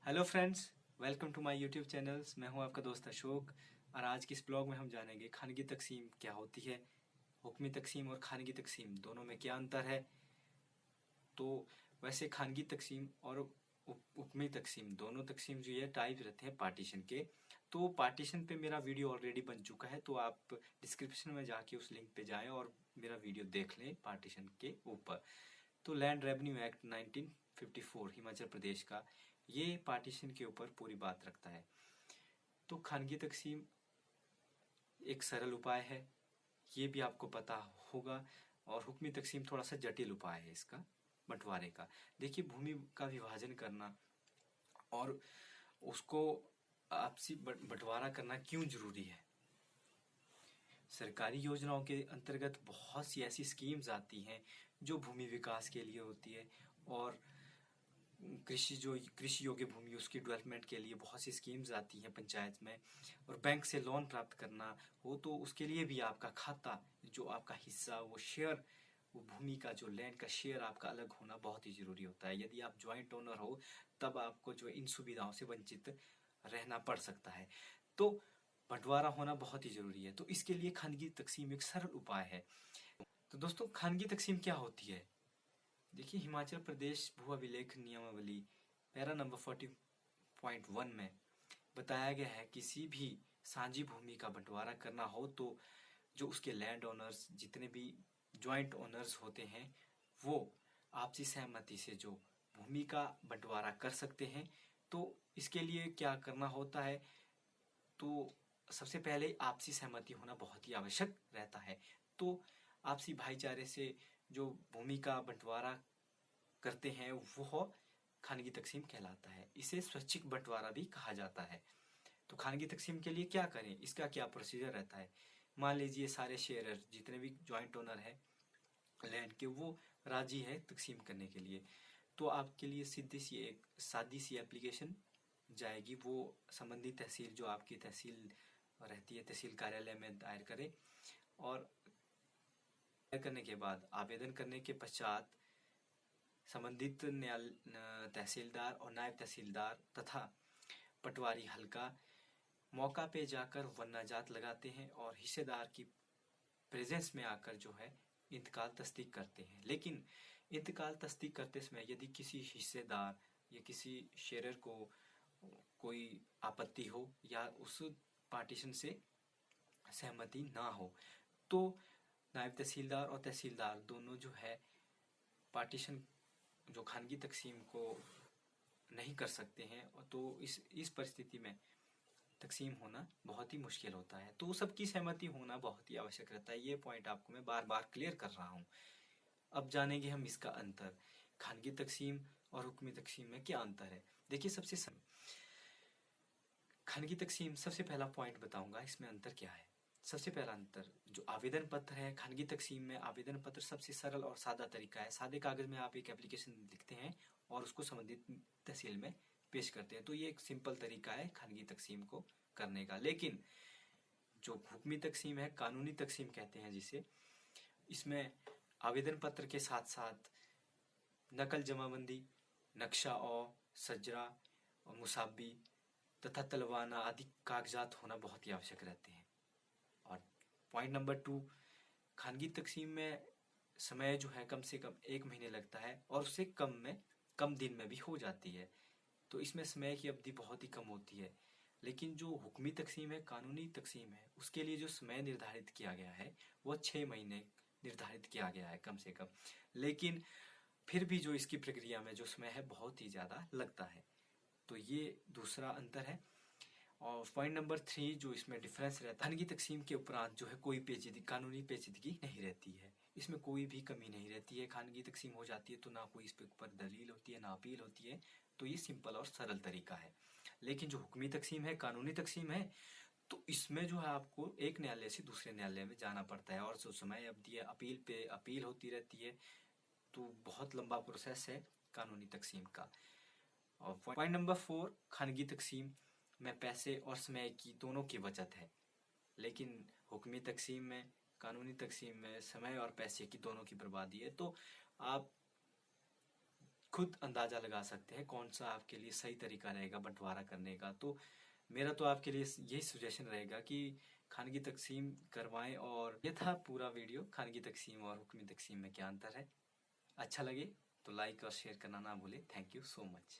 Hello friends, welcome to my YouTube channels. मैं हूं आपका दोस्त अशोक और आज की इस ब्लॉग में हम जानेंगे खानगी तकसीम क्या होती है, हुक्मी तकसीम और खानगी तकसीम दोनों में क्या अंतर है। तो वैसे खानगी तकसीम और हुक्मी तकसीम दोनों तकसीम जो ये टाइप रहते हैं पार्टीशन के। तो पार्टीशन पे मेरा वीडियो ऑलरेडी बन चुका है, तो आप डिस्क्रिप्शन में जाके उस लिंक पे जाएं और मेरा वीडियो देख लें पार्टीशन के ऊपर। तो land revenue act 1954 Himachal Pradesh का ये पार्टीशन के ऊपर पूरी बात रखता है। तो खानगी तकसीम एक सरल उपाय है, ये भी आपको पता होगा, और हुक्मी तकसीम थोड़ा सा जटिल उपाय है इसका बंटवारे का। देखिए, भूमि का विभाजन करना और उसको आपसी बंटवारा करना क्यों जरूरी है। सरकारी योजनाओं के अंतर्गत बहुत सी ऐसी स्कीम्स आती हैं जो भूमि विकास के लिए होती है, और कृषि योग्य भूमि उसकी डेवलपमेंट के लिए बहुत सी स्कीम्स आती हैं पंचायत में। और बैंक से लोन प्राप्त करना हो तो उसके लिए भी आपका खाता, जो आपका हिस्सा, वो शेयर, वो भूमि का जो लैंड का शेयर आपका अलग होना बहुत ही जरूरी होता है। यदि आप ज्वाइंट ओनर हो तब आपको जो इन सुविधाओं से वंचित रहना पड़ सकता है। तो बंटवारा होना बहुत ही जरूरी है। तो इसके लिए खानगी तकसीम एक सरल उपाय है। तो दोस्तों, खानगी तकसीम क्या होती है? देखिए, हिमाचल प्रदेश भू अभिलेख नियमावली पैरा नंबर 40.1 में बताया गया है, किसी भी साझी भूमि का बंटवारा करना हो तो जो उसके लैंड ओनर्स, जितने भी ज्वाइंट ओनर्स होते हैं, वो आपसी सहमति से जो भूमि का बंटवारा कर सकते हैं। तो इसके लिए क्या करना होता है? तो सबसे पहले आपसी सहमति होना बहुत ही आवश्यक रहता है। तो आपसी भाईचारे से जो भूमि का बंटवारा करते हैं वो खानगी तकसीम कहलाता है। इसे स्वैच्छिक बंटवारा भी कहा जाता है। तो खानगी तकसीम के लिए क्या करें, इसका क्या प्रोसीजर रहता है? मान लीजिए सारे शेयरर, जितने भी ज्वाइंट ओनर है लैंड के, वो राजी है तकसीम करने के लिए। तो आपके लिए सीधी सी एक सादी सी एप्लीकेशन जाएगी, वो संबंधित तहसील, जो आपकी तहसील रहती है, तहसील कार्यालय में दायर करें। और दायर करने के बाद, आवेदन करने के पश्चात, संबंधित तहसीलदार और नायब तहसीलदार तथा पटवारी हल्का मौका पे जाकर वन्नाजात लगाते हैं और हिस्सेदार की प्रेजेंस में आकर जो है इंतकाल तस्दीक करते हैं। लेकिन इंतकाल तस्दीक करते समय यदि किसी हिस्सेदार या किसी शेयरर को कोई आपत्ति हो या उस पार्टीशन से सहमति ना हो, तो नायब तहसीलदार और तहसीलदार दोनों जो है पार्टीशन, जो खानगी तकसीम को नहीं कर सकते हैं। तो इस परिस्थिति में तकसीम होना बहुत ही मुश्किल होता है। तो सबकी सहमति होना बहुत ही आवश्यक रहता है। ये पॉइंट आपको मैं बार बार क्लियर कर रहा हूँ। अब जानेंगे हम इसका अंतर, खानगी तकसीम और हुक्मी तकसीम में क्या अंतर है। देखिए, खानगी तकसीम, सबसे पहला पॉइंट बताऊंगा इसमें अंतर क्या है। सबसे पहला अंतर जो आवेदन पत्र है, खानगी तकसीम में आवेदन पत्र सबसे सरल और सादा तरीका है। सादे कागज में आप एक एप्लीकेशन लिखते हैं और उसको संबंधित तहसील में पेश करते हैं। तो ये एक सिंपल तरीका है खानगी तकसीम को करने का। लेकिन जो हुक्मी तकसीम है, कानूनी तकसीम कहते हैं जिसे, इसमें आवेदन पत्र के साथ साथ नकल जमाबंदी, नक्शा और सजरा और मुसाबी तथा तलवाना आदि कागजात होना बहुत ही आवश्यक रहते हैं। और पॉइंट नंबर 2, खानगी तकसीम में समय जो है कम से कम 1 महीने लगता है और उससे कम दिन में भी हो जाती है। तो इसमें समय की अवधि बहुत ही कम होती है। लेकिन जो हुक्मी तकसीम है, कानूनी तकसीम है, उसके लिए जो समय निर्धारित किया गया है वो 6 महीने निर्धारित किया गया है कम से कम। लेकिन फिर भी जो इसकी प्रक्रिया में जो समय है बहुत ही ज़्यादा लगता है। तो ये दूसरा अंतर है। और पॉइंट नंबर 3 जो इसमें डिफरेंस रहता है, खानगी तकसीम के उपरांत जो है कोई पेचीदगी, कानूनी पेचीदगी नहीं रहती है। इसमें कोई भी कमी नहीं रहती है। खानगी तकसीम हो जाती है तो ना कोई इस पे ऊपर दलील होती है, ना अपील होती है। तो ये सिंपल और सरल तरीका है। लेकिन जो हुक्मी तकसीम है, कानूनी तकसीम है, तो इसमें जो है आपको एक न्यायालय से दूसरे न्यायालय में जाना पड़ता है और जो समय अवधि है, अपील पे अपील होती रहती है। तो बहुत लंबा प्रोसेस है कानूनी तकसीम का। और पॉइंट नंबर 4, खानगी तकसीम में पैसे और समय की दोनों की बचत है। लेकिन हुक्मी तकसीम में, कानूनी तकसीम में समय और पैसे की दोनों की बर्बादी है। तो आप खुद अंदाज़ा लगा सकते हैं कौन सा आपके लिए सही तरीका रहेगा बंटवारा करने का। तो मेरा तो आपके लिए यही सजेशन रहेगा कि खानगी तकसीम करवाएं। और ये था पूरा वीडियो, खानगी तकसीम और हुक्मी तकसीम में क्या अंतर है। अच्छा लगे तो लाइक और शेयर करना ना भूलें। Thank you so much.